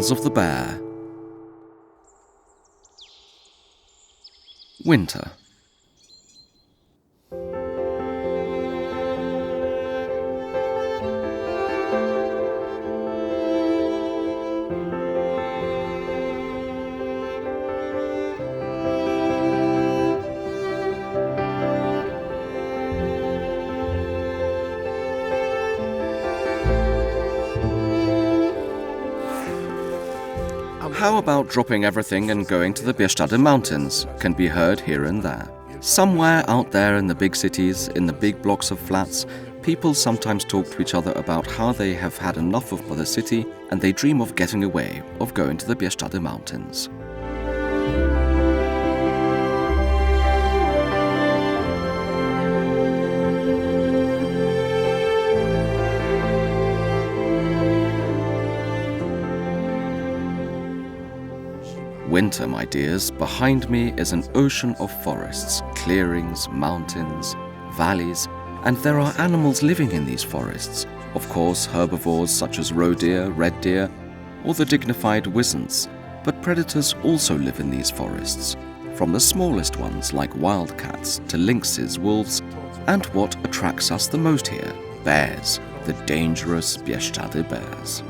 Tales of the Bear. Winter. How about dropping everything and going to the Bieszczady Mountains? Can be heard here and there. Somewhere out there in the big cities, in the big blocks of flats, people sometimes talk to each other about how they have had enough of the city and they dream of getting away, of going to the Bieszczady Mountains. Winter, my dears, behind me is an ocean of forests, clearings, mountains, valleys, and there are animals living in these forests. Of course, herbivores such as roe deer, red deer, or the dignified wisents, but predators also live in these forests, from the smallest ones like wildcats to lynxes, wolves, and what attracts us the most here, bears, the dangerous Bieszczady bears.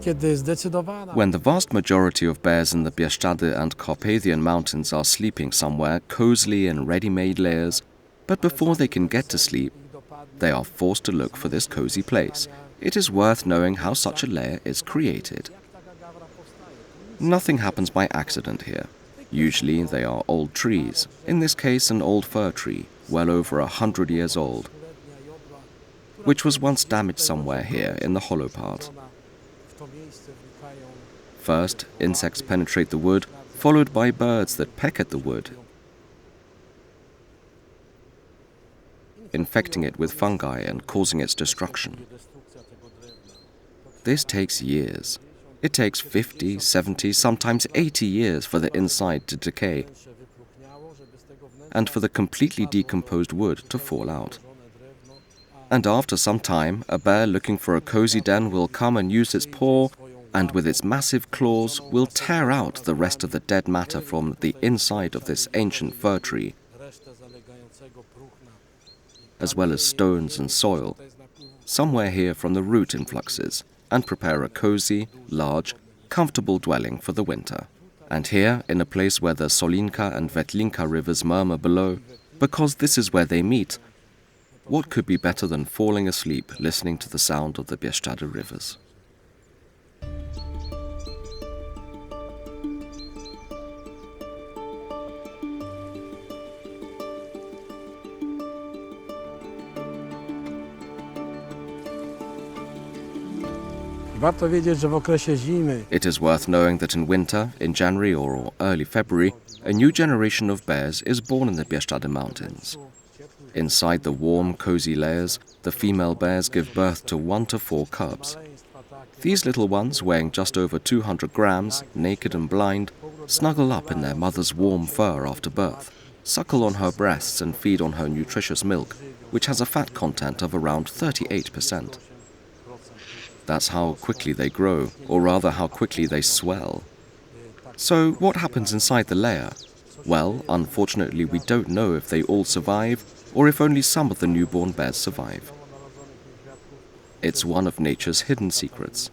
When the vast majority of bears in the Bieszczady and Carpathian mountains are sleeping somewhere cozily in ready-made lairs, but before they can get to sleep, they are forced to look for this cozy place. It is worth knowing how such a lair is created. Nothing happens by accident here. Usually they are old trees, in this case an old fir tree, well over 100 years old, which was once damaged somewhere here in the hollow part. First, insects penetrate the wood, followed by birds that peck at the wood, infecting it with fungi and causing its destruction. This takes years. It takes 50, 70, sometimes 80 years for the inside to decay and for the completely decomposed wood to fall out. And after some time, a bear looking for a cozy den will come and use its paw and with its massive claws will tear out the rest of the dead matter from the inside of this ancient fir tree, as well as stones and soil, somewhere here from the root influxes, and prepare a cozy, large, comfortable dwelling for the winter. And here, in a place where the Solinka and Wetlinka rivers murmur below, because this is where they meet, what could be better than falling asleep listening to the sound of the Bieszczady rivers? It is worth knowing that in winter, in January or early February, a new generation of bears is born in the Bieszczady Mountains. Inside the warm, cozy lairs, the female bears give birth to 1 to 4 cubs. These little ones, weighing just over 200 grams, naked and blind, snuggle up in their mother's warm fur after birth, suckle on her breasts and feed on her nutritious milk, which has a fat content of around 38%. That's how quickly they grow, or rather how quickly they swell. So what happens inside the lair? Well, unfortunately we don't know if they all survive, or if only some of the newborn bears survive. It's one of nature's hidden secrets.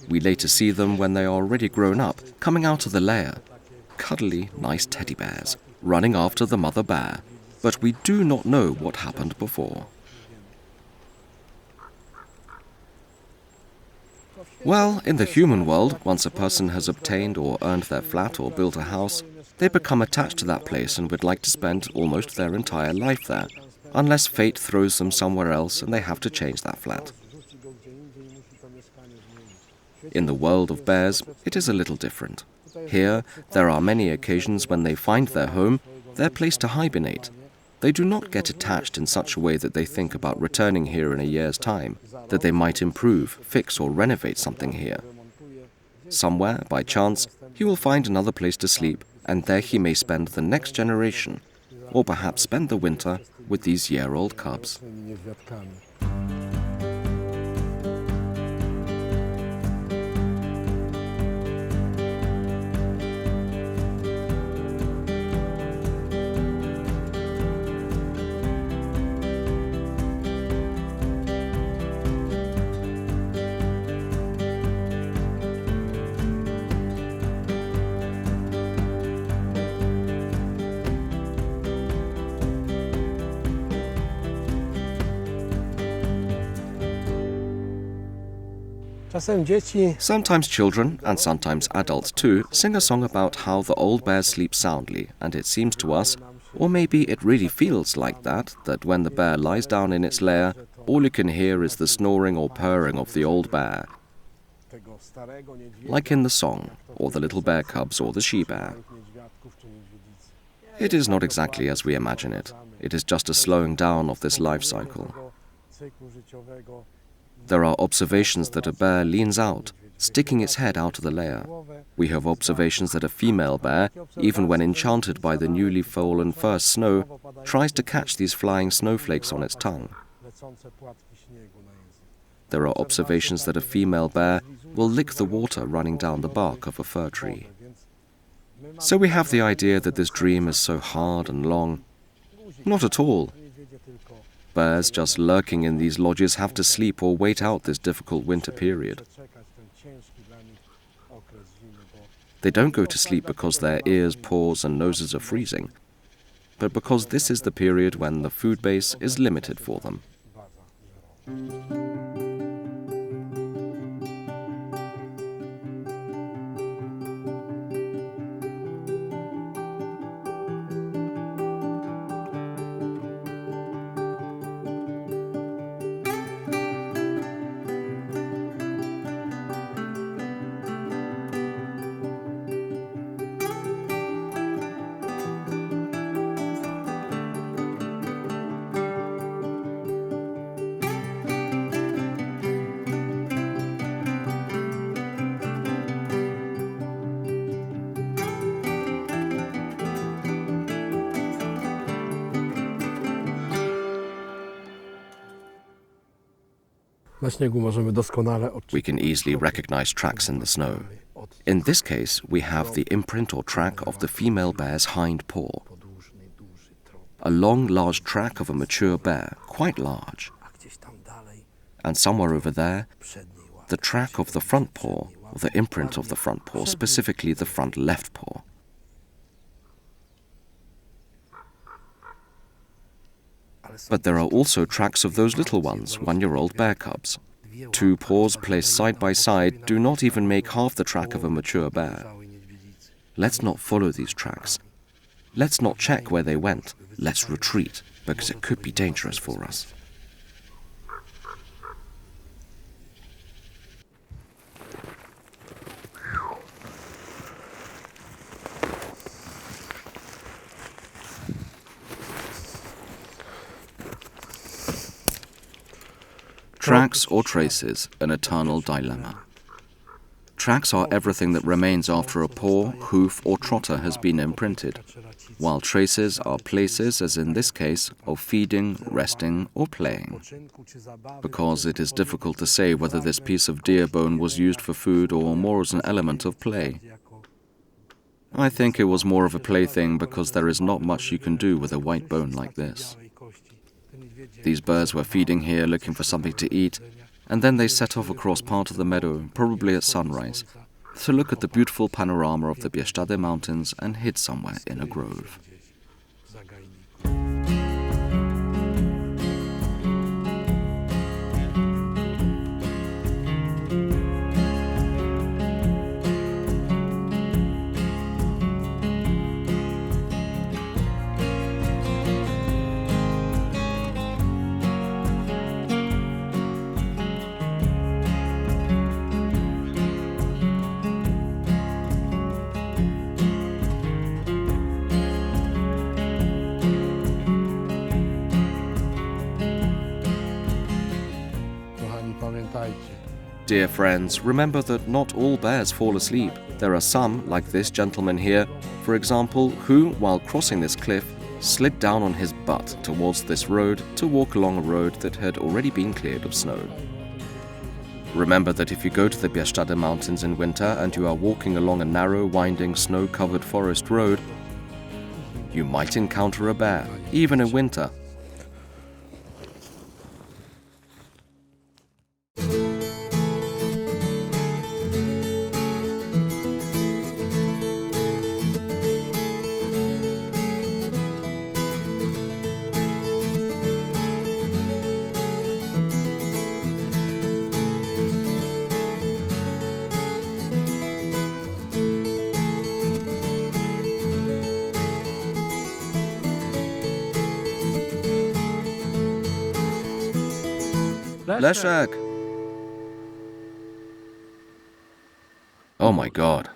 We later see them when they are already grown up, coming out of the lair. Cuddly, nice teddy bears, running after the mother bear. But we do not know what happened before. Well, in the human world, once a person has obtained or earned their flat or built a house, they become attached to that place and would like to spend almost their entire life there, unless fate throws them somewhere else and they have to change that flat. In the world of bears, it is a little different. Here, there are many occasions when they find their home, their place to hibernate. They do not get attached in such a way that they think about returning here in a year's time, that they might improve, fix or renovate something here. Somewhere, by chance, he will find another place to sleep, and there he may spend the next generation, or perhaps spend the winter with these year-old cubs. Sometimes children, and sometimes adults too, sing a song about how the old bears sleep soundly, and it seems to us, or maybe it really feels like that when the bear lies down in its lair, all you can hear is the snoring or purring of the old bear, like in the song, or the little bear cubs or the she-bear. It is not exactly as we imagine it. It is just a slowing down of this life cycle. There are observations that a bear leans out, sticking its head out of the lair. We have observations that a female bear, even when enchanted by the newly fallen first snow, tries to catch these flying snowflakes on its tongue. There are observations that a female bear will lick the water running down the bark of a fir tree. So we have the idea that this dream is so hard and long. Not at all. Bears just lurking in these lodges have to sleep or wait out this difficult winter period. They don't go to sleep because their ears, paws and noses are freezing, but because this is the period when the food base is limited for them. We can easily recognize tracks in the snow. In this case, we have the imprint or track of the female bear's hind paw. A long, large track of a mature bear, quite large. And somewhere over there, the track of the front paw, or the imprint of the front paw, specifically the front left paw. But there are also tracks of those little ones, one-year-old bear cubs. Two paws placed side by side do not even make half the track of a mature bear. Let's not follow these tracks. Let's not check where they went. Let's retreat, because it could be dangerous for us. Tracks or traces, an eternal dilemma. Tracks are everything that remains after a paw, hoof or trotter has been imprinted, while traces are places, as in this case, of feeding, resting or playing. Because it is difficult to say whether this piece of deer bone was used for food or more as an element of play. I think it was more of a plaything because there is not much you can do with a white bone like this. These birds were feeding here looking for something to eat, and then they set off across part of the meadow, probably at sunrise, to look at the beautiful panorama of the Bieszczady Mountains and hid somewhere in a grove. Dear friends, remember that not all bears fall asleep. There are some, like this gentleman here, for example, who, while crossing this cliff, slid down on his butt towards this road to walk along a road that had already been cleared of snow. Remember that if you go to the Bieszczady Mountains in winter and you are walking along a narrow, winding, snow-covered forest road, you might encounter a bear, even in winter. Leszek! Oh my God.